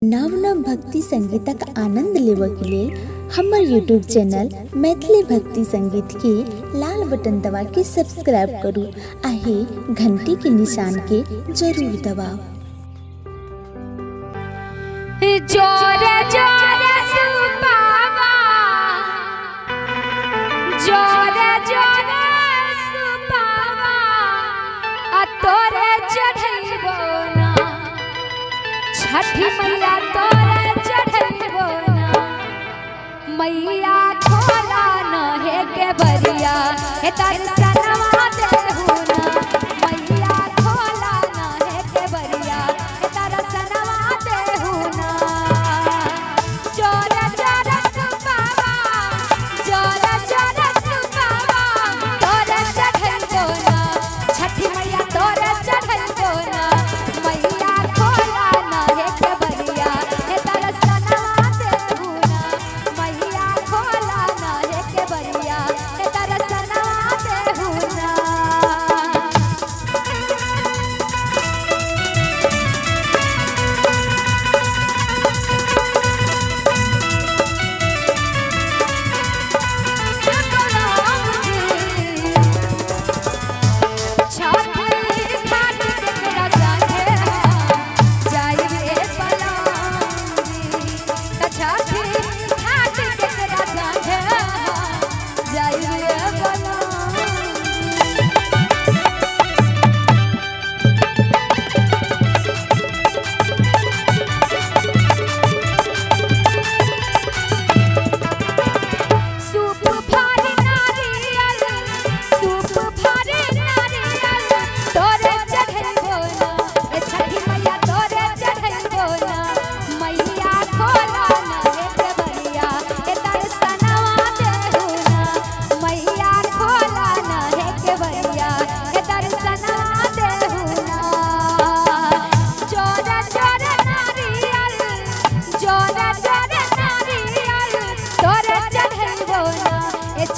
नव नव भक्ति संगीतक आनंद लेबऽ के लेल हमर यूट्यूब चैनल मैथिली भक्ति संगीत के लाल बटन दबा के सब्सक्राइब करू आ घंटी के निशान के जरूर दबाओ। जोरे जोरे सुपावा, जोरे जोरे सुपावा, आ तोरे चढ़ैबो ना छठी मैया, तोरे चढ़ैबो ना मैया। खोला न हे के बरिया हे दर्शनवा देहु ना मैया। खोला न हे के बरिया हे दर्शनवा देहु ना। जोरे जोरे सुपावा, जोरे जोरे सुपावा, तोरे चढ़ैबो ना छठी मैया, तोरे चढ़ैबो ना मैया। खोला न हे के बरिया हे दर्शनवा देहु ना मैया। खोला न हे के बरिया हे दर्शनवा देहु ना।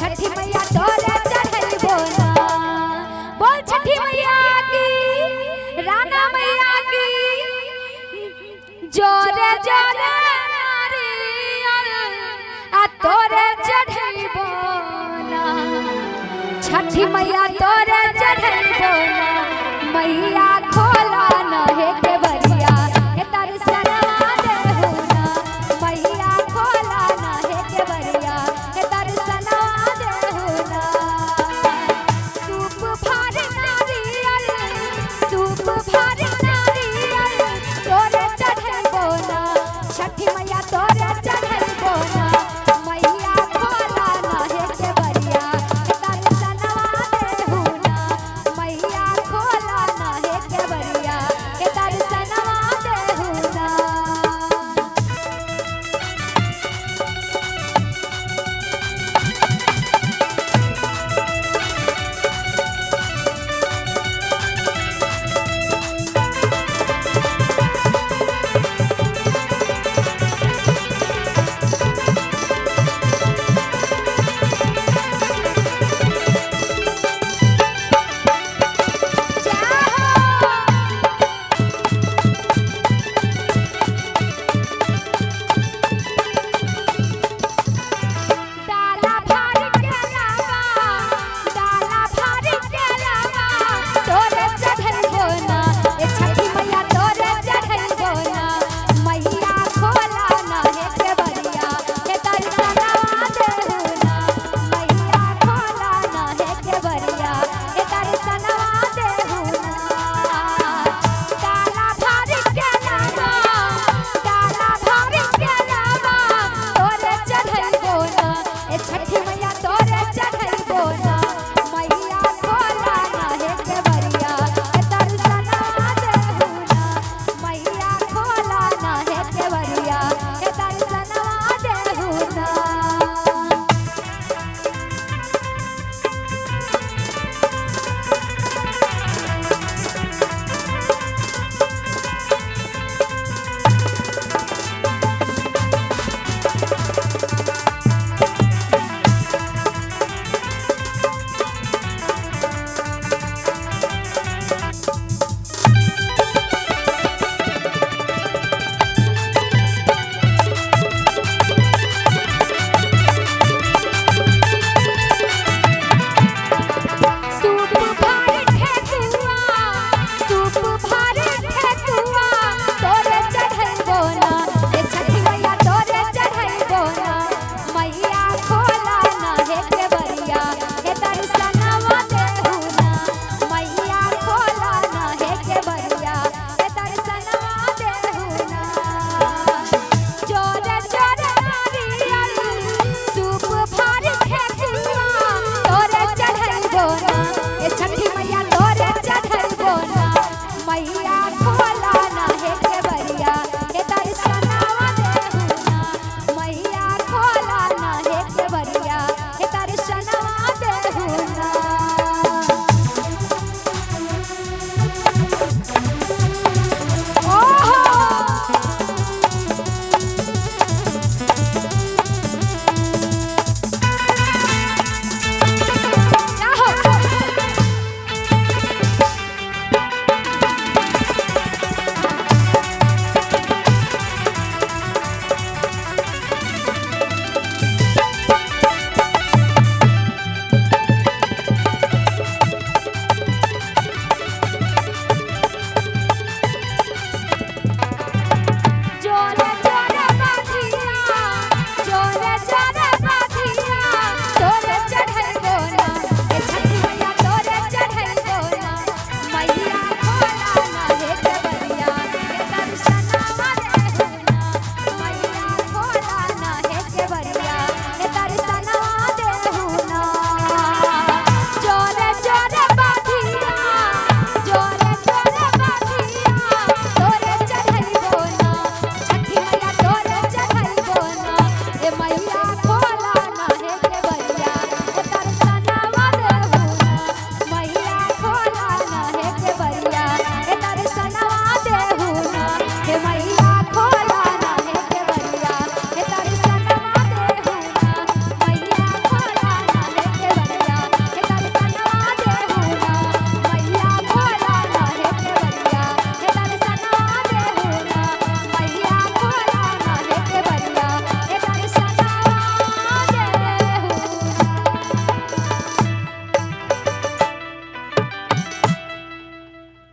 छठी मैया तोरे चढ़ैबो ना। बोल छठी मैया की, राना मैया की। जोरे जोरे नारियल आ तोरे चढ़ैबो ना छठी मैया, तोरे चढ़ैबो ना मैया। खोला न हे के बरिया हे दर्शनवा देहु ना मैया। खोला न हे के बरिया हे दर्शनवा देहु ना। सूप भर नारियल, सूप भर नारियल, तोरे चढ़ैबो ना छठी मैया, तोरे